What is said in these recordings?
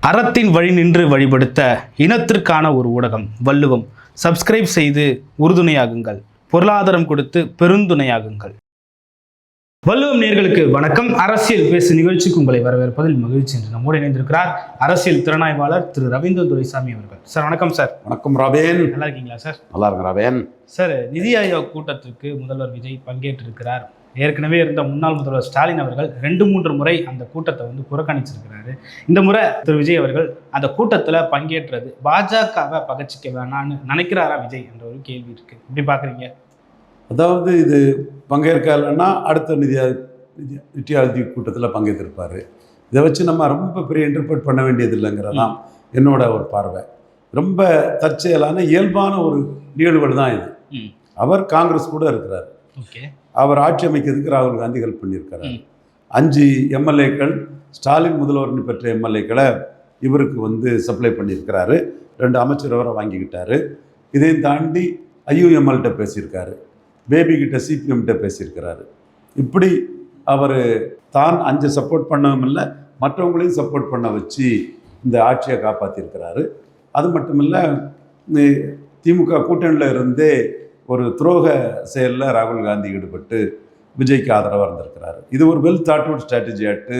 அறத்தின் வழி நின்று வழிபடுத்த இனத்திற்கான ஒரு ஊடகம் வள்ளுவம். சப்ஸ்கிரைப் செய்து உறுதுணையாகுங்கள். பொருளாதாரம் கொடுத்து பெருந்துணையாகுங்கள். வள்ளுவம் நேயர்களுக்கு வணக்கம். அரசியல் பேசு நிகழ்ச்சிக்கு உங்களை வரவேற்பதில் மகிழ்ச்சி. என்று நம்மோடு இணைந்திருக்கிறார் அரசியல் திறனாய்வாளர் திரு ரவீந்திரன் துரைசாமி அவர்கள். சார் வணக்கம். சார் வணக்கம் ராபேன். நல்லா இருக்கீங்களா சார்? நல்லா இருக்கு ராபேன். சார், நிதி ஆயோக் கூட்டத்திற்கு முதல்வர் விஜய் பங்கேற்றிருக்கிறார். ஏற்கனவே இருந்த முன்னாள் முதல்வர் ஸ்டாலின் அவர்கள் 2-3 முறை அந்த கூட்டத்தை புறக்கணிச்சிருக்கிறாரு. இந்த முறை திரு விஜய் அவர்கள் அந்த கூட்டத்தில் பங்கேற்றது பாஜகவை பகச்சிக்க வேணான்னு நினைக்கிறாரா விஜய் என்ற ஒரு கேள்வி இருக்கு. எப்படி பார்க்குறீங்க? அதாவது இது பங்கேற்கலைன்னா அடுத்த நிதி ஆயோக் கூட்டத்தில் பங்கேற்றிருப்பார். இதை வச்சு நம்ம ரொம்ப பெரிய இன்டர்பிரட் பண்ண வேண்டியது இல்லைங்கிறதான் என்னோட ஒரு பார்வை. ரொம்ப தற்செயலான இயல்பான ஒரு நிகழ்வுகள் தான் இது. அவர் காங்கிரஸ் கூட இருக்கிறார். அவர் ஆட்சி அமைக்கிறதுக்கு ராகுல் காந்தி ஹெல்ப் பண்ணியிருக்கிறார். 5 எம்எல்ஏக்கள் ஸ்டாலின் முதல்வர்னு பெற்ற எம்எல்ஏக்களை இவருக்கு சப்ளை பண்ணியிருக்கிறாரு. 2 அமைச்சர் அவரை வாங்கிக்கிட்டாரு. இதையும் தாண்டி ஐயுஎம்எல்கிட்ட பேசியிருக்காரு. பேபிகிட்ட சிபிஎம்கிட்ட பேசியிருக்கிறாரு. இப்படி அவர் தான் 5 சப்போர்ட் பண்ணவும் இல்லை, மற்றவங்களையும் சப்போர்ட் பண்ண வச்சு இந்த ஆட்சியை காப்பாற்றியிருக்கிறாரு. அது மட்டும் இல்லை, திமுக கூட்டணியில் இருந்தே ஒரு துரோக செயலில் ராகுல் காந்தி ஈடுபட்டு விஜய்க்கு ஆதரவாக இருந்திருக்கிறாரு. இது ஒரு வெல் தாட் அவுட் ஸ்ட்ராட்டஜி ஆட்டு.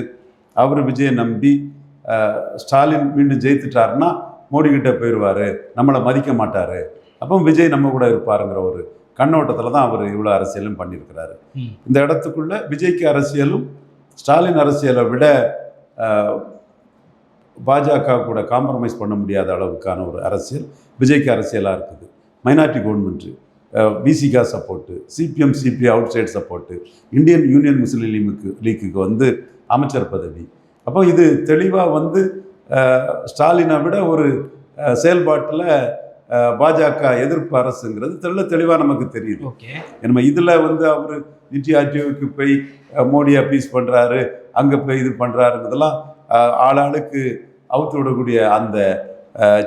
அவர் விஜயை நம்பி ஸ்டாலின் மீண்டும் ஜெயித்துட்டாருன்னா மோடிக்கிட்ட போயிடுவார், நம்மளை மதிக்க மாட்டார், அப்போ விஜய் நம்ம கூட இருப்பாருங்கிற ஒரு கண்ணோட்டத்தில் தான் அவர் இவ்வளோ அரசியலும் பண்ணியிருக்கிறாரு. இந்த இடத்துக்குள்ள விஜய்க்கு அரசியலும் ஸ்டாலின் அரசியலை விட பாஜக கூட காம்ப்ரமைஸ் பண்ண முடியாத அளவுக்கான ஒரு அரசியல் விஜய்க்கு அரசியலாக இருக்குது. மைனாரிட்டி கவர்மெண்ட்டு, பிசிகா support, CPM CPI outside support, Indian Union Muslim லீக்குக்கு அமைச்சர் பதவி. அப்போ இது தெளிவாக ஸ்டாலினை விட ஒரு செயல்பாட்டில் பாஜக எதிர்ப்பு அரசுங்கிறது தெளிவாக நமக்கு தெரியுது. நம்ம இதில் அவர் நிதி ஆயோக்கு போய் மோடி அப்பீஸ் பண்ணுறாரு, அங்கே போய் இது பண்ணுறாருங்கிறதெல்லாம் ஆளாளுக்கு அவுத்து விடக்கூடிய அந்த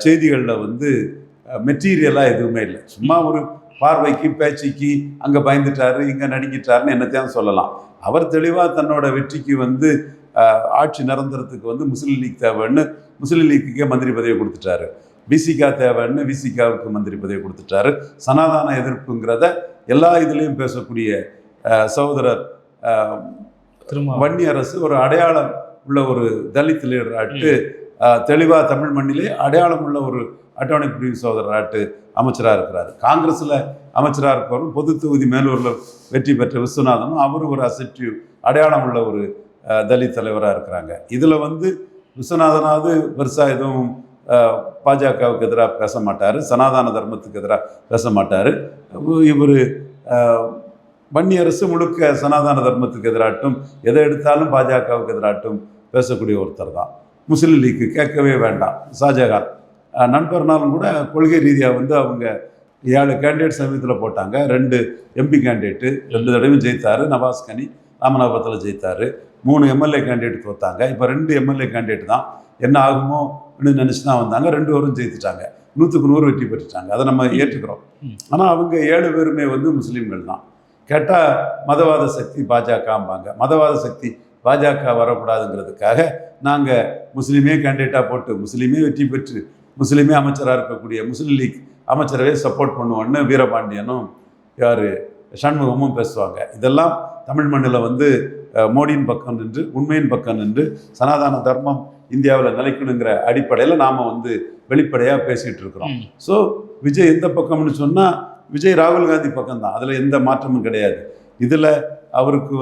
செய்திகளில் மெட்டீரியலாக எதுவுமே இல்லை. சும்மா ஒரு பார்வைக்கு பேச்சுக்கு அங்கே பயந்துட்டாரு, இங்கே நடிக்கிட்டாருன்னு என்னத்தையும் சொல்லலாம். அவர் தெளிவாக தன்னோட வெற்றிக்கு ஆட்சி நிரந்தரத்துக்கு முஸ்லீம் லீக் தேவைன்னு முஸ்லீம் லீக்குக்கே மந்திரி பதவியை கொடுத்துட்டாரு. பிசிகா தேவைன்னு விசிகாவுக்கு மந்திரி பதவியை கொடுத்துட்டாரு. சனாதான எதிர்ப்புங்கிறத எல்லா இதுலேயும் பேசக்கூடிய சகோதரர் வன்னி அரசு ஒரு அடையாளம் உள்ள ஒரு தலித் லீடர் ஆட்டு, தெளிவாக தமிழ் மண்ணிலே அடையாளம் உள்ள ஒரு அட்டார்னி பிரிவு சகோதரர் ஆட்டு அமைச்சராக இருக்கிறார். காங்கிரஸில் அமைச்சராக இருக்கிறவரும் பொது தொகுதி மேலூரில் வெற்றி பெற்ற விஸ்வநாதனும் அவரும் ஒரு அசெப்டிவ் அடையாளம் உள்ள ஒரு தலித் தலைவராக இருக்கிறாங்க. இதில் விஸ்வநாதனாவது பெருசாக எதுவும் பாஜகவுக்கு எதிராக பேச மாட்டார், சனாதன தர்மத்துக்கு எதிராக பேச மாட்டார். இவர் வன்னி அரசு முழுக்க சனாதன தர்மத்துக்கு எதிராட்டும் எதை எடுத்தாலும் பாஜகவுக்கு எதிராட்டும் பேசக்கூடிய ஒருத்தர் தான். முஸ்லீம் லீக்கு கேட்கவே வேண்டாம். ஷாஜகான் நண்பர்னாலும் கூட கொள்கை ரீதியாக அவங்க 7 கேண்டிடேட் சமயத்தில் போட்டாங்க. 2 எம்பி கேண்டிடேட்டு 2 தடவையும் ஜெயித்தார். நவாஸ் கனி ராமநாதபுரத்தில் ஜெயித்தார். 3 எம்எல்ஏ கேண்டிடேட் தோத்தாங்க. இப்போ 2 எம்எல்ஏ கேண்டிடேட் தான். என்ன ஆகுமோ நினச்சி தான் வந்தாங்க. 2 பேரும் ஜெயித்துட்டாங்க. 100க்கு 100 வெற்றி பெற்றுட்டாங்க. அதை நம்ம ஏற்றுக்கிறோம். ஆனால் அவங்க 7 பேருமே முஸ்லீம்கள் தான். கேட்டால் மதவாத சக்தி பாஜகம்பாங்க. மதவாத சக்தி பாஜக வரக்கூடாதுங்கிறதுக்காக நாங்கள் முஸ்லீமே கேண்டிடேட்டாக போட்டு முஸ்லீமே வெற்றி பெற்று முஸ்லீமே அமைச்சராக இருக்கக்கூடிய முஸ்லீம் லீக் அமைச்சரவே சப்போர்ட் பண்ணுவோன்னு வீரபாண்டியனும் சண்முகமும் பேசுவாங்க. இதெல்லாம் தமிழ் மண்ணில் மோடியின் பக்கம் நின்று உண்மையின் பக்கம் நின்று சனாதன தர்மம் இந்தியாவில் நிலைக்கணுங்கிற அடிப்படையில் நாம் வெளிப்படையாக பேசிகிட்டு இருக்கிறோம். ஸோ விஜய் எந்த பக்கம்னு சொன்னால் விஜய் ராகுல் காந்தி பக்கம்தான். அதில் எந்த மாற்றமும் கிடையாது. இதில் அவருக்கு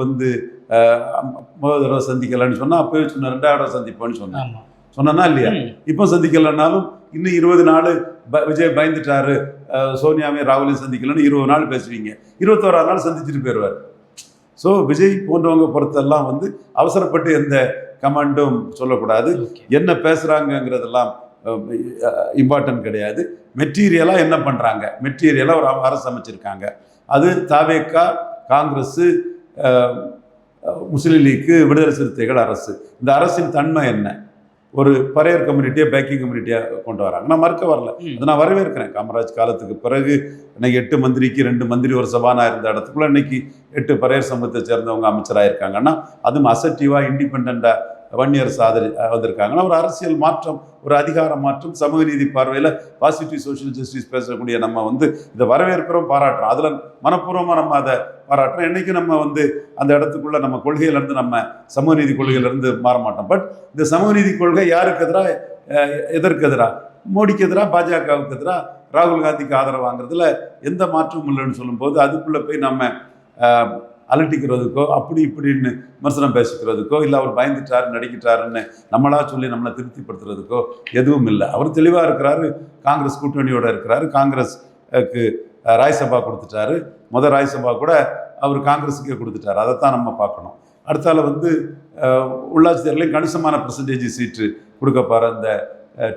முதல் தடவை சந்திக்கலான்னு சொன்னால் அப்போவே சொன்ன 2வது தடவை சந்திப்போன்னு சொன்னா இல்லையா? இப்போ சந்திக்கலன்னாலும் இன்னும் 20 நாள் விஜய் பயந்துட்டாரு, சோனியாவே ராகுலையும் சந்திக்கலன்னு 20 நாள் பேசுவீங்க. 21ஆவது நாள் சந்திச்சுட்டு போயிடுவார். ஸோ விஜய் போன்றவங்க பொறுத்தெல்லாம் அவசரப்பட்டு எந்த கமெண்டும் சொல்லக்கூடாது. என்ன பேசுகிறாங்கங்கிறதெல்லாம் இம்பார்ட்டன்ட் கிடையாது. மெட்டீரியலாக என்ன பண்ணுறாங்க, மெட்டீரியலாக ஒரு அரசு அமைச்சிருக்காங்க. அது தாவேகா, காங்கிரஸ், முஸ்லீம் லீக்கு, விடுதலை சிறுத்தைகள் அரசு. இந்த அரசின் தன்மை என்ன? ஒரு பறையர் கம்யூனிட்டியை பேக்கிங் கம்யூனிட்டியாக கொண்டு வராங்க. நான் மறுக்க வரல, அதை நான் வரவேற்கிறேன். காமராஜ் காலத்துக்கு பிறகு இன்னைக்கு 8 மந்திரிக்கு 2 மந்திரி ஒரு சபானாக இருந்த இடத்துக்குள்ள இன்னைக்கு 8 பறையர் சமூகத்தை சேர்ந்தவங்க அமைச்சராக இருக்காங்கன்னா அதுவும் அசர்ட்டிவாக இண்டிபெண்ட்டாக வன்னியரசு வந்திருக்காங்கன்னா ஒரு அரசியல் மாற்றம், ஒரு அதிகார மாற்றம், சமூக நீதி பார்வையில் பாசிட்டிவ் சோஷியல் ஜஸ்டிஸ் பேசக்கூடிய நம்ம வந்து இதை வரவேற்கிறோம், பாராட்டுறோம். அதில் மனப்பூர்வமாக நம்ம அதை பாராட்டுறோம். என்றைக்கும் நம்ம வந்து அந்த இடத்துக்குள்ள நம்ம கொள்கையிலேருந்து, நம்ம சமூக நீதி கொள்கையிலேருந்து மாற மாட்டோம். பட் இந்த சமூக நீதி கொள்கை யாருக்கு எதிராக, எதற்கு எதிராக? மோடிக்கு எதிராக, பாஜகவுக்கு எதிராக, ராகுல் காந்திக்கு ஆதரவு வாங்குறதுல எந்த மாற்றமும் இல்லைன்னு சொல்லும்போது அதுக்குள்ளே போய் நம்ம அலட்டிக்கிறதுக்கோ அப்படி இப்படின்னு விமர்சனம் பேசிக்கிறதுக்கோ, இல்லை அவர் பயந்துட்டாரு நடிக்கிட்டாருன்னு நம்மளா சொல்லி நம்மளை திருப்திப்படுத்துறதுக்கோ எதுவும் இல்லை. அவர் தெளிவாக இருக்கிறாரு, காங்கிரஸ் கூட்டணியோடு இருக்கிறாரு, காங்கிரஸுக்கு ராஜ்யசபா கொடுத்துட்டாரு. ராஜ்யசபா கூட அவர் காங்கிரஸுக்கே கொடுத்துட்டாரு. அதைத்தான் நம்ம பார்க்கணும். அடுத்தால வந்து உள்ளாட்சி தேர்தலையும் கணிசமான பெர்சன்டேஜ் சீட்டு கொடுக்க போகிற அந்த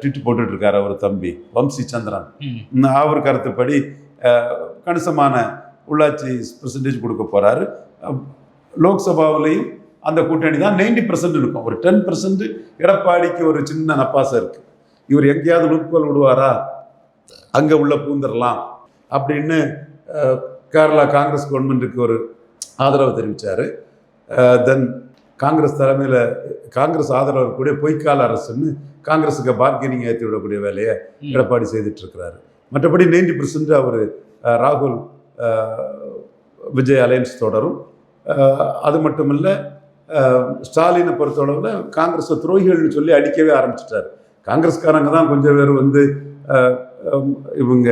ட்விட் போட்டுட்ருக்காரு அவர் தம்பி வம்சி சந்திரன். அவர் கருத்துப்படி கணிசமான உள்ளாட்சி பெர்சன்டேஜ் கொடுக்க போகிறாரு. லோக்சபாவிலையும் அந்த கூட்டணி தான் 90% இருக்கும். ஒரு 10% எடப்பாடிக்கு ஒரு சின்ன நப்பாசம் இருக்குது. இவர் எங்கேயாவது லூப்கோல் விடுவாரா, அங்கே உள்ள பூந்துடலாம் அப்படின்னு கேரளா காங்கிரஸ் கவர்மெண்ட்டுக்கு ஒரு ஆதரவு தெரிவித்தார். தென் காங்கிரஸ் தலைமையில் காங்கிரஸ் ஆதரவு இருக்கக்கூடிய பொய்க்கால அரசுன்னு காங்கிரஸுக்கு பார்கெனிங் ஏற்றி விடக்கூடிய வேலையை எடப்பாடி செய்துட்ருக்கிறாரு. மற்றபடி 90% அவர் ராகுல் விஜய் அலையன்ஸ் தொடரும். அது மட்டும் இல்லை, ஸ்டாலினை பொறுத்தளவில் காங்கிரஸை துரோகிகள்னு சொல்லி அடிக்கவே ஆரம்பிச்சிட்டாரு. காங்கிரஸ்காரங்க தான் கொஞ்சம் பேர் வந்து இவங்க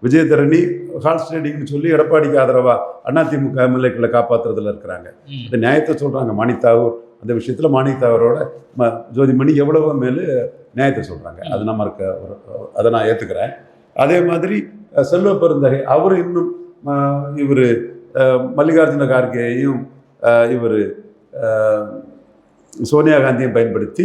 விஜயதரணி ஹார்ஸ் ட்ரேடிங்னு சொல்லி எடப்பாடிக்கு ஆதரவாக அதிமுக எம்எல்ஏக்களை காப்பாற்றுறதுல இருக்கிறாங்க. அந்த நியாயத்தை சொல்கிறாங்க. மாணித்தாவூர் அந்த விஷயத்தில் மாணித்தாவரோட ஜோதிமணி எவ்வளவோ மேலே நியாயத்தை சொல்கிறாங்க. அது நம்ம அதை நான் ஏற்றுக்கிறேன். அதே மாதிரி செல்வ பெருந்தகை அவர் இன்னும் இவர் மல்லிகார்ஜுன கார்கேயையும் இவர் சோனியா காந்தியும் பயன்படுத்தி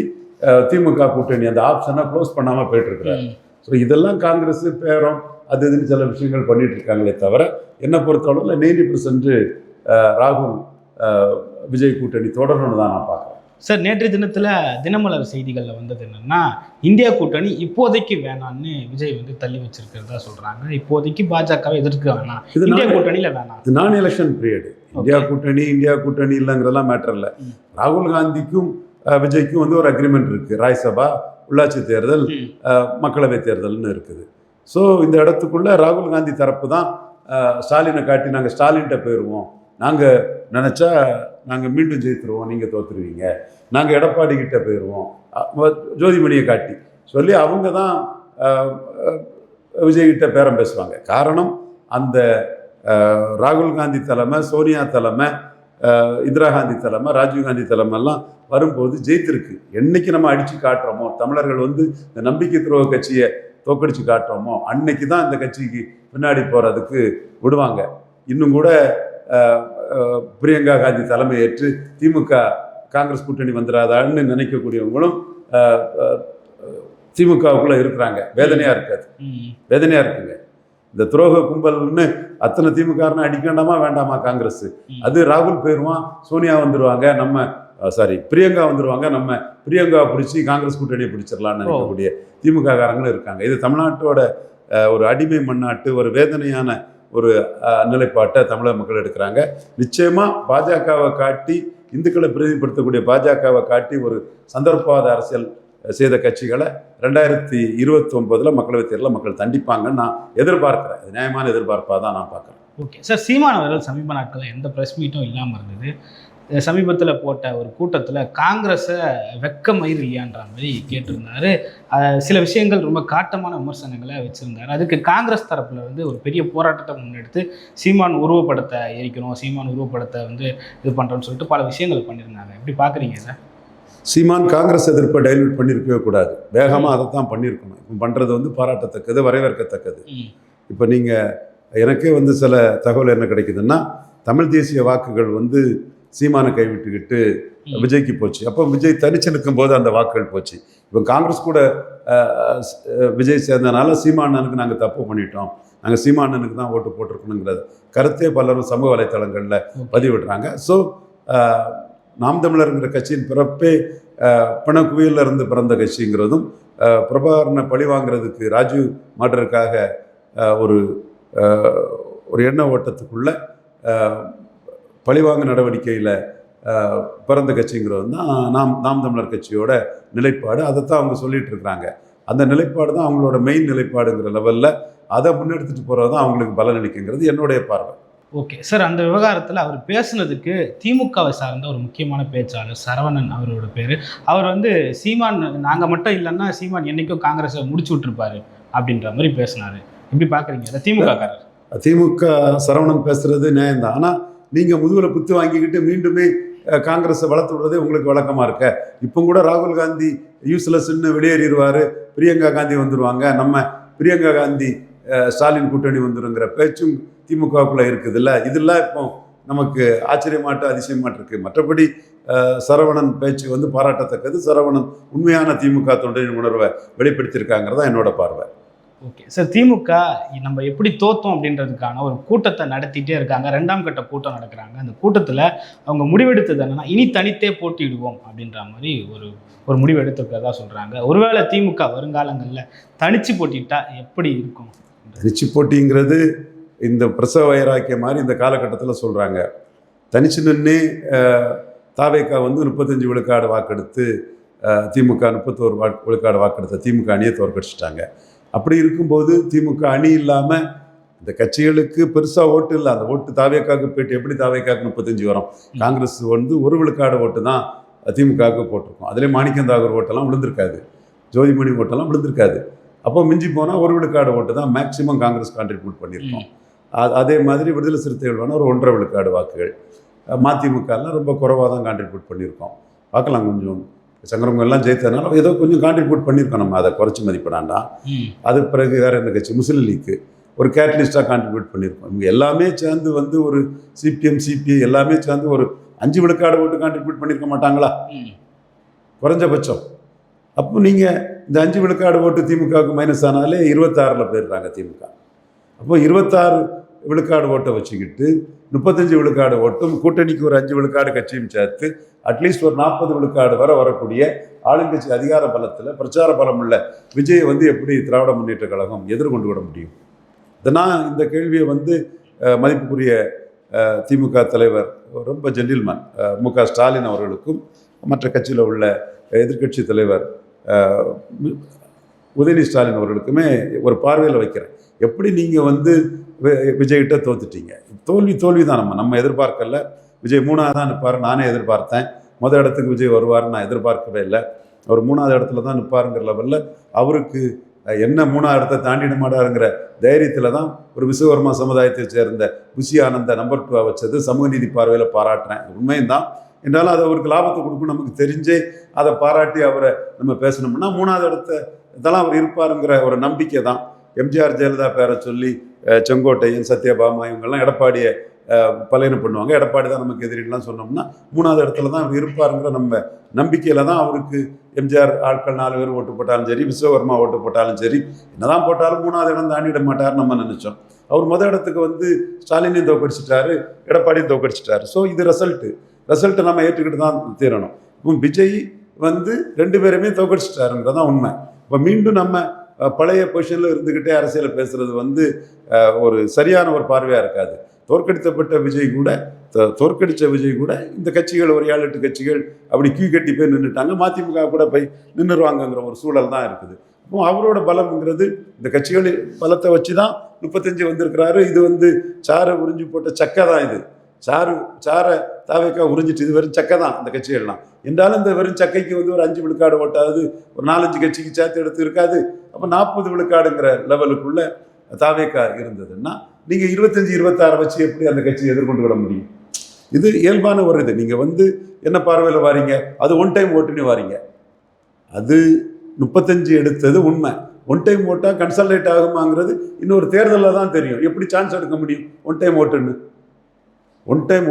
திமுக கூட்டணி அந்த ஆப்ஷனை க்ளோஸ் பண்ணாமல் போயிட்டுருக்கிறார். ஸோ இதெல்லாம் காங்கிரஸ் பேரம் அது இதுன்னு சில விஷயங்கள் பண்ணிட்டு இருக்காங்களே தவிர என்னை பொறுத்தளவில் 90% ராகுல் விஜய் கூட்டணி தொடரணும்னு தான் நான் பார்க்குறேன். சார், நேற்றைய தினத்தில் தினமலர் செய்திகளில் வந்தது என்னென்னா, இந்தியா கூட்டணி இப்போதைக்கு வேணான்னு விஜய் வந்து தள்ளி வச்சிருக்கிறதா சொல்கிறாங்க. இப்போதைக்கு பாஜகவை எதிர்க்க வேணாம், இந்தியா கூட்டணியில் வேணாம். இது நான் எலெக்ஷன் பீரியடு. இந்தியா கூட்டணி இல்லைங்கிறதெல்லாம் மேட்டர் இல்லை. ராகுல் காந்திக்கும் விஜய்க்கும் வந்து ஒரு அக்ரிமெண்ட் இருக்குது. ராஜ்யசபா, உள்ளாட்சி தேர்தல், மக்களவை தேர்தல்னு இருக்குது. ஸோ இந்த இடத்துக்குள்ள ராகுல் காந்தி தரப்பு தான் ஸ்டாலினை காட்டி நாங்கள் ஸ்டாலின்கிட்ட போயிடுவோம், நாங்கள் நினச்சா நாங்கள் மீண்டும் ஜெயித்துருவோம், நீங்கள் தோற்றுருவீங்க, நாங்கள் எடப்பாடி கிட்ட போயிடுவோம், ஜோதிமணியை காட்டி சொல்லி அவங்க தான் விஜய்கிட்ட பேரம் பேசுவாங்க. காரணம், அந்த ராகுல் காந்தி தலைமை, சோனியா தலைமை, இந்திரா காந்தி தலைமை, ராஜீவ்காந்தி தலைமைலாம் வரும்போது ஜெயித்திருக்கு. என்னைக்கு நம்ம அடித்து காட்டுறோமோ, தமிழர்கள் வந்து இந்த நம்பிக்கை துரோக கட்சியை தோக்கடிச்சு காட்டுறோமோ, அன்னைக்கு தான் இந்த கட்சிக்கு பின்னாடி போகிறதுக்கு விடுவாங்க. இன்னும் கூட பிரியங்கா காந்தி தலைமை ஏற்று திமுக காங்கிரஸ் கூட்டணி வந்துடாதான்னு நினைக்கக்கூடியவங்களும் திமுகவுக்குள்ளே இருக்கிறாங்க. வேதனையாக இருக்காது, வேதனையாக இருக்குங்க. இந்த துரோக கும்பல்னு அத்தனை திமுகன்னு அடிக்க வேண்டாமா காங்கிரஸ்? அது ராகுல் போயிடுவான், சோனியா வந்துடுவாங்க, நம்ம பிரியங்கா வந்துடுவாங்க, நம்ம பிரியங்கா பிடிச்சி காங்கிரஸ் கூட்டணியை பிடிச்சிடலான்னு நினைக்கக்கூடிய திமுக காரங்களும் இருக்காங்க. இது தமிழ்நாட்டோட ஒரு அடிமை மண்ணாட்டு ஒரு வேதனையான ஒரு நிலைப்பாட்டை தமிழக மக்கள் எடுக்கிறாங்க. நிச்சயமாக பாஜகவை காட்டி, இந்துக்களை பிரதிநிதிப்படுத்தக்கூடிய பாஜகவை காட்டி ஒரு சந்தர்ப்பவாத அரசியல் செய்த கட்சிகளை 2029 மக்களவைத் தேர்தலில் மக்கள் தண்டிப்பாங்கன்னு நான் எதிர்பார்க்குறேன். அது நியாயமான எதிர்பார்ப்பாக தான் நான் பார்க்குறேன். ஓகே சார், சீமான் அவர்கள் சமீப நாட்களில் எந்த ப்ரெஸ் மீட்டும் இல்லாமல் இருந்தது. சமீபத்தில் போட்ட ஒரு கூட்டத்தில் காங்கிரஸை வெக்க மயிர் இல்லையான்ற மாதிரி கேட்டிருந்தாரு. சில விஷயங்கள் ரொம்ப காட்டமான விமர்சனங்களை வச்சுருந்தார். அதுக்கு காங்கிரஸ் தரப்பில் வந்து ஒரு பெரிய போராட்டத்தை முன்னெடுத்து சீமான் உருவப்படத்தை எரிக்கணும், சீமான் உருவப்படத்தை வந்து இது பண்ணுறோன்னு சொல்லிட்டு பல விஷயங்கள் பண்ணியிருந்தாங்க. எப்படி பார்க்குறீங்க சார்? சீமான் காங்கிரஸ் எதிர்ப்பை டைல்யூட் பண்ணியிருக்கவே கூடாது, வேகமாக அதை தான் பண்ணியிருக்கணும். இப்போ பண்ணுறது வந்து பாராட்டத்தக்கது, வரவேற்கத்தக்கது. இப்போ நீங்கள் எனக்கே வந்து சில தகவல் என்ன கிடைக்குதுன்னா, தமிழ் தேசிய வாக்குகள் வந்து சீமானை கைவிட்டுக்கிட்டு விஜய்க்கு போச்சு. அப்போ விஜய் தனிச்சு நிற்கும்போது அந்த வாக்குகள் போச்சு. இப்போ காங்கிரஸ் கூட விஜய் சேர்ந்தனால சீமானனுக்கு நாங்கள் தப்பு பண்ணிட்டோம், நாங்கள் சீமானனுக்கு தான் ஓட்டு போட்டிருக்கணுங்கிற கருத்தே பலரும் சமூக வலைத்தளங்களில் பதிவிடுறாங்க. ஸோ நாம் தமிழருங்கிற கட்சியின் பிறப்பே பிணக்குவியில் இருந்து பிறந்த கட்சிங்கிறதும், பிரபாகரனை பழி வாங்கிறதுக்கு, ராஜீவ் மர்டருக்காக ஒரு எண்ண ஓட்டத்துக்குள்ள பழிவாங்க நடவடிக்கையில் பிறந்த கட்சிங்கிறது தான் நாம் தமிழர் கட்சியோட நிலைப்பாடு. அதைத்தான் அவங்க சொல்லிட்டு இருக்கிறாங்க. அந்த நிலைப்பாடு தான் அவங்களோட மெயின் நிலைப்பாடுங்கிற லெவலில் அதை முன்னெடுத்துட்டு போகிறது தான் அவங்களுக்கு பலனளிக்குங்கிறது என்னுடைய பார்வை. ஓகே சார், அந்த விவகாரத்தில் அவர் பேசுனதுக்கு திமுகவை சார்ந்த ஒரு முக்கியமான பேச்சாளர் சரவணன் அவரோட பேர், அவர் வந்து சீமான் நாங்கள் மட்டும் இல்லைன்னா சீமான் என்றைக்கும் காங்கிரஸை முடிச்சு விட்டுருப்பாரு அப்படின்ற மாதிரி பேசினார். எப்படி பார்க்குறீங்க அதை? திமுககாரர் திமுக சரவணன் பேசுறது நியாயம்தான். ஆனால் நீங்கள் முதுகில் குத்து வாங்கிக்கிட்டு மீண்டுமே காங்கிரஸை வளர்த்து விடுறதே உங்களுக்கு வழக்கமாக இருக்க. இப்போ கூட ராகுல் காந்தி யூஸ்லெஸ்ன்னு வெளியேறிடுவார், பிரியங்கா காந்தி வந்துடுவாங்க, நம்ம பிரியங்கா காந்தி ஸ்டாலின் கூட்டணி வந்துருங்கிற பேச்சும் திமுகவுக்குள்ளே இருக்குதுல்ல. இதெல்லாம் இப்போ நமக்கு ஆச்சரியமாட்டு அதிசயமாட்டு இருக்குது. மற்றபடி சரவணன் பேச்சு வந்து பாராட்டத்தக்கது. சரவணன் உண்மையான திமுக தொண்டரின் உணர்வை வெளிப்படுத்தியிருக்காங்கிறதா என்னோட பார்வை. ஓகே சார், திமுக நம்ம எப்படி தோத்தோம் அப்படின்றதுக்கான ஒரு கூட்டத்தை நடத்திட்டே இருக்காங்க. 2ஆம் கட்ட கூட்டம் நடக்கிறாங்க. அந்த கூட்டத்தில் அவங்க முடிவெடுத்தது என்னன்னா, இனி தனித்தே போட்டியிடுவோம் அப்படின்ற மாதிரி ஒரு முடிவு எடுத்துக்கிறதா சொல்கிறாங்க. ஒருவேளை திமுக வருங்காலங்களில் தனிச்சு போட்டிட்டா எப்படி இருக்கும்? தனிச்சு போட்டிங்கிறது இந்த பிரசவ வைராக்கிய மாதிரி இந்த காலகட்டத்தில் சொல்கிறாங்க. தனிச்சு நின்று தாவேக்கா வந்து 35 விழுக்காடு வாக்கெடுத்து திமுக 31 விழுக்காடு வாக்கெடுத்த திமுக அணியை தோற்கடிச்சிட்டாங்க. அப்படி இருக்கும்போது திமுக அணி இல்லாமல் இந்த கட்சிகளுக்கு பெருசாக ஓட்டு இல்லை. அந்த ஓட்டு தாவேக்காவுக்கு போயிட்டு எப்படி தாவேக்காவுக்கு 35 வரும்? காங்கிரஸ் வந்து 1 விழுக்காடு ஓட்டு தான் திமுகவுக்கு போட்டிருக்கோம். அதிலே மாணிக்கம் தாகூர் ஓட்டெல்லாம் விழுந்திருக்காது, ஜோதிமணி ஓட்டெல்லாம் விழுந்திருக்காது. அப்போ மிஞ்சி போனால் 1 விழுக்காடு ஓட்டு தான் மேக்சிமம் காங்கிரஸ் கான்ட்ரிபியூட் பண்ணியிருக்கோம். அதே மாதிரி விடுதலை சிறுத்தைகள் வேணால் ஒரு 1.5 விழுக்காடு வாக்குகள். மதிமுகலாம் ரொம்ப குறைவாக தான் கான்ட்ரிபியூட் பண்ணியிருக்கோம். பார்க்கலாம், கொஞ்சம் சங்கரங்க எல்லாம் ஜெயித்ததுனால ஏதோ கொஞ்சம் கான்ட்ரிபியூட் பண்ணியிருக்கோம். நம்ம அதை குறைச்சி மதிப்பிடாண்டா. அது பிறகு வேறு என்ன கட்சி, முஸ்லீம் லீக்கு ஒரு கேட்டலிஸ்டாக கான்ட்ரிபியூட் பண்ணியிருக்கோம். இவங்க எல்லாமே சேர்ந்து வந்து ஒரு சிபிஎம் சிபிஐ எல்லாமே சேர்ந்து ஒரு 5 விழுக்காடு ஓட்டு கான்ட்ரிபியூட் பண்ணியிருக்க மாட்டாங்களா குறைஞ்சபட்சம்? அப்போ நீங்கள் இந்த 5 விழுக்காடு ஓட்டு திமுகவுக்கு மைனஸ் ஆனாலே 26 போயிடுறாங்க திமுக. அப்போ 26 விழுக்காடு ஓட்டை வச்சுக்கிட்டு 35 விழுக்காடு ஓட்டும் கூட்டணிக்கு ஒரு 5 விழுக்காடு கட்சியும் சேர்த்து அட்லீஸ்ட் ஒரு 40 விழுக்காடு வரக்கூடிய ஆளுங்கட்சி அதிகார பலத்தில் பிரச்சார பலம் உள்ள விஜயை வந்து எப்படி திராவிட முன்னேற்ற கழகம் எதிர்கொண்டு விட முடியும்? இதனால் இந்த கேள்வியை வந்து மதிப்புக்குரிய திமுக தலைவர் ரொம்ப ஜென்டில்மேன் மு.க. ஸ்டாலின் அவர்களுக்கும் மற்ற கட்சியில் உள்ள எதிர்க்கட்சி தலைவர் உதயநிதி ஸ்டாலின் அவர்களுக்குமே ஒரு பார்வையில் வைக்கிறேன். எப்படி நீங்கள் வந்து விஜய்கிட்ட தோத்துட்டீங்க? தோல்வி தான். நம்ம எதிர்பார்க்கல. விஜய் 3ஆவது தான் நிற்பார். நானே எதிர்பார்த்தேன். மொதல் இடத்துக்கு விஜய் வருவார்னு நான் எதிர்பார்க்கவே இல்லை. அவர் 3ஆவது இடத்துல தான் நிற்பாருங்கிற லெவலில் அவருக்கு என்ன 3ஆவது இடத்தை தாண்டிட மாட்டாருங்கிற தைரியத்தில் தான் ஒரு விஸ்வகர்மா சமுதாயத்தை சேர்ந்த புஷி ஆனந்த நம்பர் 2 வச்சது சமூக நீதி பார்வையில் பாராட்டுறேன். உண்மையும் தான். என்றாலும் அது அவருக்கு லாபத்தை கொடுக்கும் நமக்கு தெரிஞ்சே அதை பாராட்டி அவரை நம்ம பேசணும்னா 3ஆவது இடத்த இதெல்லாம் அவர் இருப்பாருங்கிற ஒரு நம்பிக்கை தான். எம்ஜிஆர் ஜெயலலிதா பேரை சொல்லி செங்கோட்டையன் சத்யபாமா இவங்கெல்லாம் எடப்பாடியை பலையனம் பண்ணுவாங்க. எடப்பாடி தான் நமக்கு எதிரிலாம் சொன்னோம்னா 3ஆவது இடத்துல தான் அவர் இருப்பாருங்கிற நம்ம நம்பிக்கையில் தான் அவருக்கு எம்ஜிஆர் ஆட்கள் 4 பேர் ஓட்டு போட்டாலும் சரி, விஸ்வகர்மா ஓட்டு போட்டாலும் சரி, என்னதான் போட்டாலும் 3ஆவது இடம் தாண்டிட மாட்டார்னு நம்ம நினச்சோம். அவர் மொதல் இடத்துக்கு வந்து ஸ்டாலினையும் தோக்கடிச்சிட்டாரு, எடப்பாடியும் தோக்கடிச்சிட்டாரு. ஸோ இது ரிசல்ட்டை நம்ம ஏற்றுக்கிட்டு தான் தீரணும். இப்போ விஜய் வந்து 2 பேருமே தோக்கடிச்சிட்டாருங்கிறதான் உண்மை. இப்போ மீண்டும் நம்ம பழைய பொசிஷனில் இருந்துக்கிட்டே அரசியலை பேசுகிறது வந்து ஒரு சரியான ஒரு பார்வையாக இருக்காது. தோற்கடித்த விஜய் கூட இந்த கட்சிகள் ஒரு 7-8 கட்சிகள் அப்படி கியூ கட்டி போய் நின்றுட்டாங்க. மதிமுக கூட போய் நின்றுருவாங்கங்கிற ஒரு சூழல் தான் இருக்குது. அப்போ அவரோட பலம்ங்கிறது இந்த கட்சிகள் பலத்தை வச்சு தான் 35 வந்திருக்கிறாரு. இது வந்து சாரை உறிஞ்சி போட்ட சக்கை தான். இது சாரை தாவேக்கா உறிஞ்சிட்டு இது வெறும் சக்கை தான் இந்த கட்சிகள்லாம். என்றாலும் இந்த வெறும் சக்கைக்கு வந்து ஒரு 5 விழுக்காடு ஓட்டாது, ஒரு 4-5 கட்சிக்கு சேர்த்து எடுத்து இருக்காது. அப்போ 40 விழுக்காடுங்கிற லெவலுக்குள்ள தாவேக்கா இருந்ததுன்னா நீங்கள் 25-26 வச்சு எப்படி அந்த கட்சியை எதிர்கொண்டு விட முடியும்? இது இயல்பான ஒரு இது. நீங்கள் வந்து என்ன பார்வையில் வாரீங்க? அது ஒன் டைம் ஓட்டுன்னு வாரீங்க. அது 35 எடுத்தது உண்மை. ஒன் டைம் ஓட்டாக கன்சல்டேட் ஆகுமாங்கிறது இன்னொரு தேர்தலில் தான் தெரியும். எப்படி சான்ஸ் எடுக்க முடியும்? ஒன் டைம்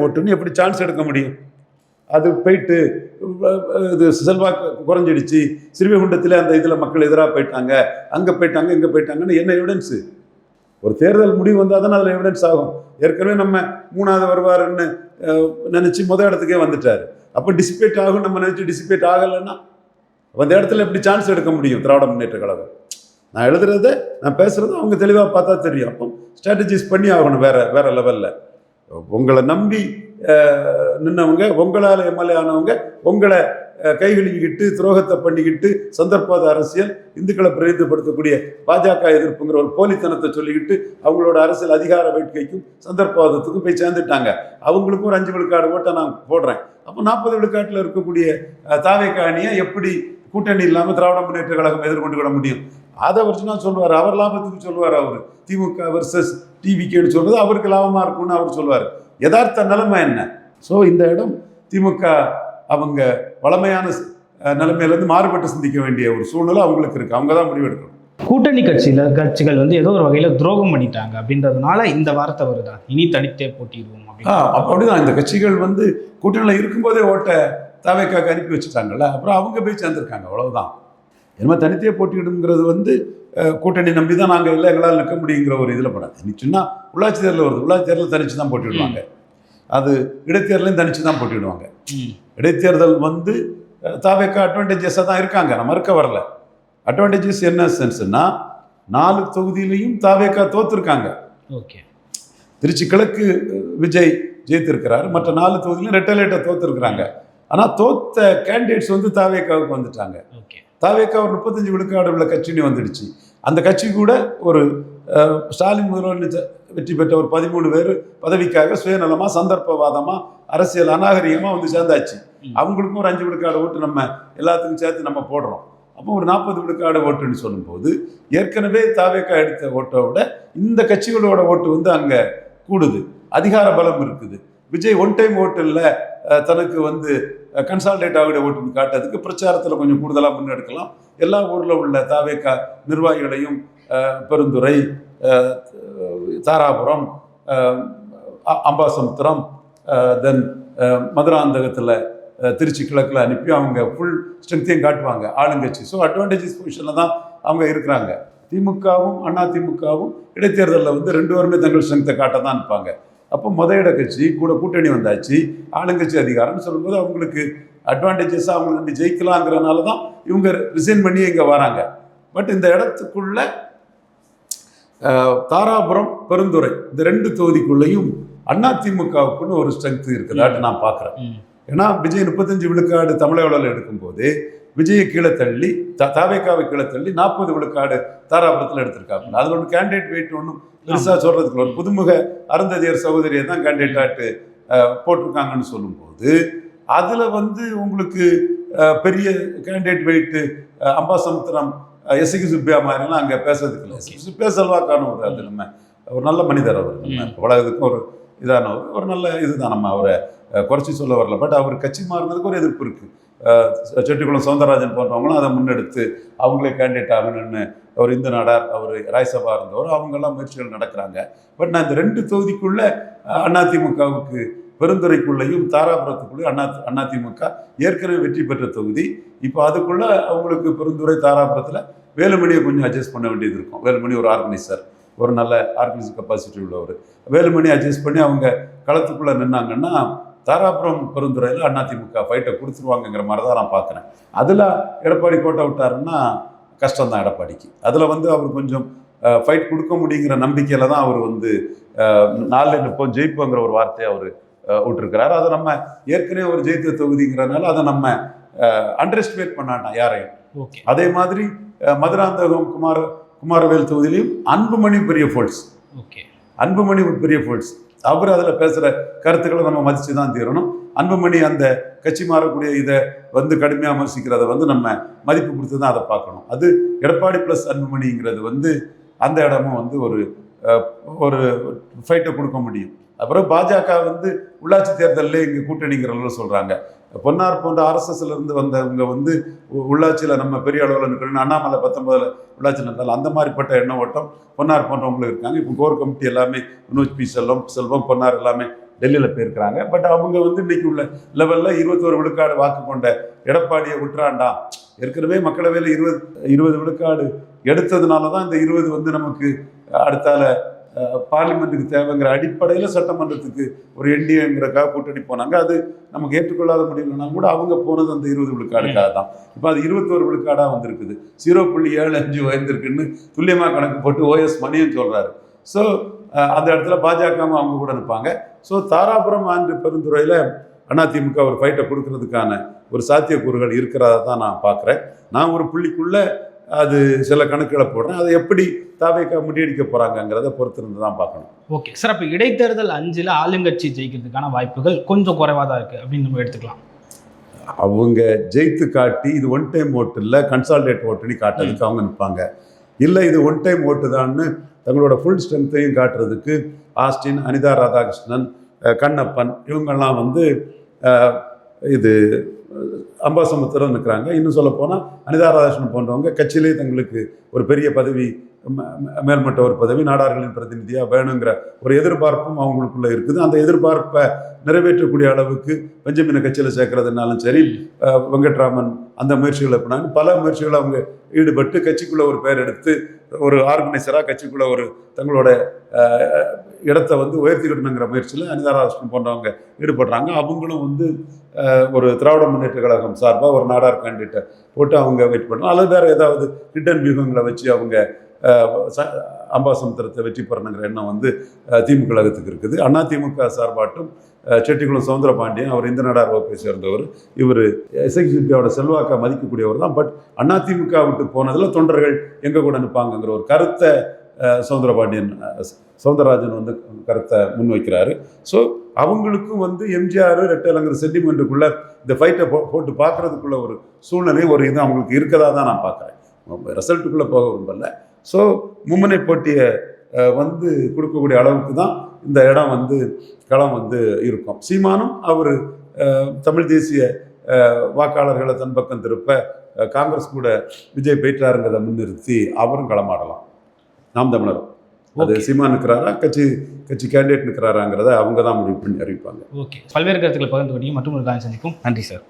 ஓட்டுன்னு எப்படி சான்ஸ் எடுக்க முடியும்? அது போயிட்டு இது செல்வாக்கு குறைஞ்சிடுச்சு, ஸ்ரீவைகுண்டத்தில் அந்த இதில் மக்கள் எதிராக போயிட்டாங்க, அங்கே போயிட்டாங்க, இங்கே போயிட்டாங்கன்னு என்ன எவிடன்ஸு? ஒரு தேர்தல் முடிவு வந்தால் தானே அதில் எவிடன்ஸ் ஆகும். ஏற்கனவே நம்ம 3ஆவது வருவாருன்னு நினச்சி மொதல் இடத்துக்கே வந்துட்டார். அப்போ டிசிபேட் ஆகும் நம்ம நினச்சி டிசிபேட் ஆகலைன்னா அந்த இடத்துல எப்படி சான்ஸ் எடுக்க முடியும் திராவிட முன்னேற்ற கழகம்? நான் எழுதுறத நான் பேசுகிறத அவங்க தெளிவாக பார்த்தா தெரியும். அப்போ ஸ்ட்ராட்டஜிஸ் பண்ணி ஆகணும் வேற லெவலில். உங்களை நம்பி நின்னவங்க, உங்களால் எம்எல்ஏ ஆனவங்க உங்களை கைகழுவிக்கிட்டு துரோகத்தை பண்ணிக்கிட்டு சந்தர்ப்பவாத அரசியல், இந்துக்களை பிரதிநிதிப்படுத்தக்கூடிய பாஜக எதிர்ப்புங்கிற ஒரு போலித்தனத்தை சொல்லிக்கிட்டு அவங்களோட அரசியல் அதிகார வேட்கைக்கும் சந்தர்ப்பவாதத்துக்கும் போய் சேர்ந்துட்டாங்க. அவங்களுக்கும் ஒரு 5 விழுக்காடு ஓட்டை நான் போடுறேன். அப்போ 40 விழுக்காட்டில் இருக்கக்கூடிய தாவேகா அணியை எப்படி கூட்டணி இல்லாமல் திராவிட முன்னேற்ற கழகம் எதிர்கொண்டு விட முடியும்? அதை வச்சு தான் சொல்லுவார். அவர் லாபத்துக்கு சொல்லுவார். அவர் திமுக வர்சஸ் டிவிகேன்னு சொல்றது அவருக்கு லாபமாக இருக்கும்னு அவர் சொல்லுவார். யதார்த்த நிலைமை என்ன? ஸோ இந்த இடம் திமுக அவங்க வளமையான நிலைமையிலேருந்து மாறுபட்டு சிந்திக்க வேண்டிய ஒரு சூழ்நிலை அவங்களுக்கு இருக்குது. அவங்க தான் முடிவெடுக்கணும். கூட்டணி கட்சிகள் வந்து ஏதோ ஒரு வகையில் துரோகம் பண்ணிட்டாங்க அப்படின்றதுனால இந்த வார்த்தை வருதா, இனி தனித்தே போட்டிடுவோம் அப்படின்னு? அப்படிதான். இந்த கட்சிகள் வந்து கூட்டணியில் இருக்கும்போதே ஓட்ட தவேக்காக்கு அனுப்பி வச்சுட்டாங்கல்ல, அப்புறம் அவங்க போய் சேர்ந்துருக்காங்க, அவ்வளவுதான். என்ன தனித்தே போட்டியிடுங்கிறது வந்து கூட்டணி நம்பி தான் நாங்கள் இல்லை எங்களால் நிற்க முடியுங்கிற ஒரு இதில் படாது. நிச்சயம்னா உள்ளாட்சி தேர்தல் வருது, உள்ளாட்சி தேர்தலில் தனிச்சு தான் போட்டிவிடுவாங்க. அது இடைத்தேர்தலையும் தனிச்சு தான் போட்டிவிடுவாங்க. இடைத்தேர்தல் வந்து தாவேக்கா அட்வான்டேஜஸாக தான் இருக்காங்க, நம்ம மறுக்க வரல. அட்வான்டேஜஸ் என்ன சென்ஸ்னா 4 தொகுதியிலையும் தாவேக்கா தோத்துருக்காங்க. ஓகே, திருச்சி கிழக்கு விஜய் ஜெயித்திருக்கிறார், மற்ற 4 தொகுதியிலும் ரெட்டலேட்டை தோத்துருக்குறாங்க. ஆனால் தோத்த கேண்டிடேட்ஸ் வந்து தாவேக்காவுக்கு வந்துட்டாங்க. தாவேக்கா ஒரு 35 விழுக்காடு உள்ள கட்சின்னு வந்துடுச்சு. அந்த கட்சி கூட ஒரு ஸ்டாலின் முதல்வர் வெற்றி பெற்ற ஒரு 13 பேர் பதவிக்காக சுயநலமாக சந்தர்ப்பவாதமாக அரசியல் அநாகரிகமாக வந்து சேர்ந்தாச்சு. அவங்களுக்கும் ஒரு 5 விழுக்காடு ஓட்டு நம்ம எல்லாத்துக்கும் சேர்த்து நம்ம போடுறோம். அப்போ ஒரு 40 விழுக்காடு ஓட்டுன்னு சொல்லும்போது ஏற்கனவே தாவேக்கா எடுத்த ஓட்டை விட இந்த கட்சிகளோட ஓட்டு வந்து அங்கே கூடுது, அதிகார பலம் இருக்குது. விஜய் ஒன் டைம் ஓட்டு இல்லை, தனக்கு வந்து கன்சால்டேட் ஆகிட ஓட்டுன்னு காட்டுறதுக்கு பிரச்சாரத்தில் கொஞ்சம் கூடுதலாக முன்னெடுக்கலாம். எல்லா ஊரில் உள்ள தாவேக்கா நிர்வாகிகளையும் பெருந்துறை, தாராபுரம், அம்பாசமுத்திரம், தென் மதுராந்தகத்தில் திருச்சி கிழக்கில் அனுப்பி அவங்க ஃபுல் ஸ்ட்ரென்த்தையும் காட்டுவாங்க ஆளுங்கட்சி. ஸோ அட்வான்டேஜஸ் பொசிஷனில் தான் அவங்க இருக்கிறாங்க. திமுகவும் அதிமுகவும் இடைத்தேர்தலில் வந்து 2 பேருமே தங்கள் ஸ்ட்ரென்த்தை காட்ட தான் இருப்பாங்க. அப்போ இட கட்சி கூட கூட்டணி வந்தாச்சு, ஆளுங்கட்சி அதிகாரம்னு சொல்லும்போது அவங்களுக்கு அட்வான்டேஜஸாக அவங்க நம்பி ஜெயிக்கலாங்கிறனால தான் இவங்க ரிசைன் பண்ணி இங்கே வராங்க. பட் இந்த இடத்துக்குள்ள தாராபுரம், பெருந்துறை இந்த 2 தொகுதிக்குள்ளேயும் அதிமுகவுக்குன்னு ஒரு ஸ்ட்ரென்த் இருக்குதாட்டு நான் பார்க்குறேன். ஏன்னா விஜய் 35 விழுக்காடு தமிழகத்தில் எடுக்கும்போது விஜயை கீழே தள்ளி தாவேக்காவை கீழே தள்ளி 40 விழுக்காடு தாராபுரத்தில் எடுத்திருக்காங்க. அதில் ஒன்று கேண்டிடேட் வெயிட் ஒன்றும் பெருசாக சொல்கிறதுக்கு ஒரு புதுமுக அருந்ததியர் சகோதரியை தான் கேண்டிடேட்டாட்டு போட்டிருக்காங்கன்னு சொல்லும்போது அதில் வந்து உங்களுக்கு பெரிய கேண்டிடேட் வெயிட்டு அம்பாசமுத்திரம், எஸ்கி சுப்பியா மாதிரிலாம் அங்கே பேசுறதுக்கு இல்லை. சுப்பியா செல்வாக்கான ஒரு அது நம்ம ஒரு நல்ல மனிதர். அவர் நம்ம உலகத்துக்கும் ஒரு இதானவர், ஒரு நல்ல இதுதான். நம்ம அவரை குறைச்சி சொல்ல வரல. பட் அவர் கட்சி மாறினதுக்கு ஒரு எதிர்ப்பு இருக்குது. செட்டிக்குளம் சவுந்தரராஜன் போன்றவங்களும் அதை முன்னெடுத்து அவங்களே கேண்டிடேட் ஆகணும்னு அவர் இந்து நாடார், அவர் ராய்சபா இருந்தவர், அவங்கெல்லாம் முயற்சிகள் நடக்கிறாங்க. பட் நான் இந்த 2 தொகுதிக்குள்ள அதிமுகவுக்கு பெருந்துறைக்குள்ளேயும் தாராபுரத்துக்குள்ளேயும் அதிமுக ஏற்கனவே வெற்றி பெற்ற தொகுதி. இப்போ அதுக்குள்ள அவங்களுக்கு பெருந்துறை தாராபுரத்தில் வேலுமணியை கொஞ்சம் அட்ஜஸ்ட் பண்ண வேண்டியது இருக்கும். வேலுமணி ஒரு ஆர்கனைசர், ஒரு நல்ல ஆர்கனைசர் கெப்பாசிட்டி உள்ளவர். வேலுமணி அட்ஜஸ்ட் பண்ணி அவங்க களத்துக்குள்ளே நின்னாங்கன்னா தாராபுரம் பெருந்துறையில் அதிமுக ஃபைட்டை கொடுத்துருவாங்கங்கிற மாதிரி தான் நான் பார்க்குறேன். அதில் எடப்பாடி கோட்டை விட்டாருன்னா கஷ்டம்தான் எடப்பாடிக்கு. அதில் வந்து அவர் கொஞ்சம் ஃபைட் கொடுக்க முடியுங்கிற நம்பிக்கையில் தான் அவர் வந்து 4 நிற்போம் ஜெயிப்போங்கிற ஒரு வார்த்தையை அவர் விட்டுருக்கிறார். அதை நம்ம ஏற்கனவே ஒரு ஜெயித்த தொகுதிங்கிறனால அதை நம்ம அண்டர் எஸ்டிமேட் பண்ணாட்டான் யாரையும். அதே மாதிரி மதுராந்தகம் குமாரவேல் தொகுதியிலையும் அன்புமணி பெரிய ஃபோல்ஸ். அன்புமணி பெரிய ஃபோல்ஸ். அவர் அதில் பேசுகிற கருத்துக்களை நம்ம மதித்து தான் தீரணும். அன்புமணி அந்த கட்சி மாறக்கூடிய இதை வந்து கடுமையாக விமர்சிக்கிறத வந்து நம்ம மதிப்பு கொடுத்து தான் அதை பார்க்கணும். அது எடப்பாடி ப்ளஸ் அன்புமணிங்கிறது வந்து அந்த இடமும் வந்து ஒரு ஃபைட்டை கொடுக்க முடியும். அப்புறம் பாஜக வந்து உள்ளாட்சி தேர்தலில் இங்கே கூட்டணிங்கிறவங்க சொல்கிறாங்க. பொன்னார் போன்ற ஆர்எஸ்எஸ்ல இருந்து வந்தவங்க வந்து உள்ளாட்சியில் நம்ம பெரிய அளவில் நிற்கணும். அண்ணாமலை 19 உள்ளாட்சியில் இருந்தாலும் அந்த மாதிரிப்பட்ட எண்ண ஓட்டம் பொன்னார் போன்றவங்களுக்கு இருக்காங்க. இப்போ கோர் கமிட்டி எல்லாமே வினோஜ் பி செல்வம் பொன்னார் எல்லாமே டெல்லியில் போயிருக்கிறாங்க. பட் அவங்க வந்து இன்னைக்கு உள்ள லெவலில் 21 விழுக்காடு வாக்கு கொண்ட எடப்பாடியை விட்டுறாண்டா. ஏற்கனவே மக்களவையில் 20 விழுக்காடு எடுத்ததுனால தான் இந்த 20 வந்து நமக்கு அடுத்தால பார்லிமெண்ட்டுக்கு தேவைங்கிற அடிப்படையில் சட்டமன்றத்துக்கு ஒரு என்டிஏங்கிறக்காக கூட்டணி போனாங்க. அது நமக்கு ஏற்றுக்கொள்ளாத முடியலனாலும் கூட அவங்க போனது அந்த 20 விழுக்காடுக்காக தான். இப்போ அது 21 விழுக்காடாக வந்திருக்குது. 0.75 வந்திருக்குன்னு துல்லியமாக கணக்கு போட்டு ஓஎஸ் மணியும் சொல்கிறாரு. ஸோ அந்த இடத்துல பாஜகவும் அவங்க கூட நிற்பாங்க. ஸோ தாராபுரம் அண்ட் பெருந்துறையில் அதிமுக ஒரு ஃபைட்டை கொடுக்கறதுக்கான ஒரு சாத்தியக்கூறுகள் இருக்கிறதா தான் நான் பார்க்குறேன். நான் ஒரு புள்ளிக்குள்ளே அது சில கணக்குகளை போடுறேன். அதை எப்படி தாவேக்கா முறியடிக்க போகிறாங்கங்கிறத பொறுத்திருந்து தான் பார்க்கணும். ஓகே சார், அப்போ இடைத்தேர்தல் 5ல் ஆளுங்கட்சி ஜெயிக்கிறதுக்கான வாய்ப்புகள் கொஞ்சம் குறைவாக தான் இருக்குது அப்படின்னு நம்ம எடுத்துக்கலாம். அவங்க ஜெயித்து காட்டி இது ஒன் டைம் ஓட்டு இல்லை, கன்சால்டேட் ஓட்டுன்னு காட்டுறதுக்கு அவங்க நிற்பாங்க. இல்லை இது ஒன் டைம் ஓட்டு தான்னு தங்களோட ஃபுல் ஸ்ட்ரென்த்தையும் காட்டுறதுக்கு ஆஸ்டின், அனிதா ராதாகிருஷ்ணன், கண்ணப்பன் இவங்கெல்லாம் வந்து இது அம்பாசமுத்திரம் நிற்கிறாங்க. இன்னும் சொல்லப்போனால் அனிதா ராதாகிருஷ்ணன் போன்றவங்க கட்சியிலே தங்களுக்கு ஒரு பெரிய பதவி, மேல்மட்ட ஒரு பதவி, நாடார்களின் பிரதிநிதியாக வேணுங்கிற ஒரு எதிர்பார்ப்பும் அவங்களுக்குள்ள இருக்குது. அந்த எதிர்பார்ப்பை நிறைவேற்றக்கூடிய அளவுக்கு பெஞ்சமினை கட்சியில் சேர்க்கறதுனாலும் சரி, வெங்கட்ராமன் அந்த முயற்சிகளை பண்ணாங்க. பல முயற்சிகளை அவங்க ஈடுபட்டு கட்சிக்குள்ளே ஒரு பேர் எடுத்து ஒரு ஆர்கனைசராக கட்சிக்குள்ளே ஒரு தங்களோட இடத்தை வந்து உயர்த்திக்கிடணுங்கிற முயற்சியில் அனிதா ராதாகிருஷ்ணன் போன்றவங்க ஈடுபடுறாங்க. அவங்களும் வந்து ஒரு திராவிட முன்னேற்ற கழகம் சார்பாக ஒரு நாடார் கேண்டிடேட்டை போட்டு அவங்க வெயிட் பண்ணுறாங்க. அல்லது வேறு ஏதாவது ஹிடன் வியூகங்களை வச்சு அவங்க அம்பாசமுத்திரத்தை வெற்றி பெறணுங்கிற எண்ணம் வந்து திமுக கழகத்துக்கு இருக்குது. அதிமுக சார்பாட்டும் செட்டிக்குளம் சவுந்தரபாண்டியன், அவர் இந்த நாடார் வகுப்பை சேர்ந்தவர், இவர் எஸ்ஐசிபியோட செல்வாக்கை மதிக்கக்கூடியவர் தான். பட் அதிமுக விட்டு போனதில் தொண்டர்கள் எங்கே கூட நிற்பாங்கங்கிற ஒரு கருத்தை சவுந்தரராஜன் வந்து கருத்தை முன்வைக்கிறாரு. ஸோ அவங்களுக்கும் வந்து எம்ஜிஆர் ரெட்டலைங்கிற சென்டிமெண்ட்டுக்குள்ளே இந்த ஃபைட்டை போட்டு பார்க்குறதுக்குள்ள ஒரு சூழ்நிலை, ஒரு இது அவங்களுக்கு இருக்கதா தான் நான் பார்க்குறேன். ரிசல்ட்டுக்குள்ளே போக விரும்பல. ஸோ மும்முனை போட்டியை வந்து கொடுக்கக்கூடிய அளவுக்கு தான் இந்த இடம் வந்து களம் வந்து இருக்கும். சீமானும் அவர் தமிழ் தேசிய வாக்காளர்களை தன் பக்கம் திருப்ப காங்கிரஸ் கூட விஜய் போயிட்டாருங்கிறத முன்னிறுத்தி அவரும் களமாடலாம். நாம் தமிழர் அது சீமான் நிற்கிறாரா, கட்சி கேண்டிடேட் நிற்கிறாராங்கிறத அவங்க தான் முடிவு பண்ணி அறிவிப்பாங்க. ஓகே, பல்வேறு கருத்துக்களை பகிர்ந்து கொண்டீங்க. மற்றும் ஒரு காலம் சந்திப்போம். நன்றி சார்.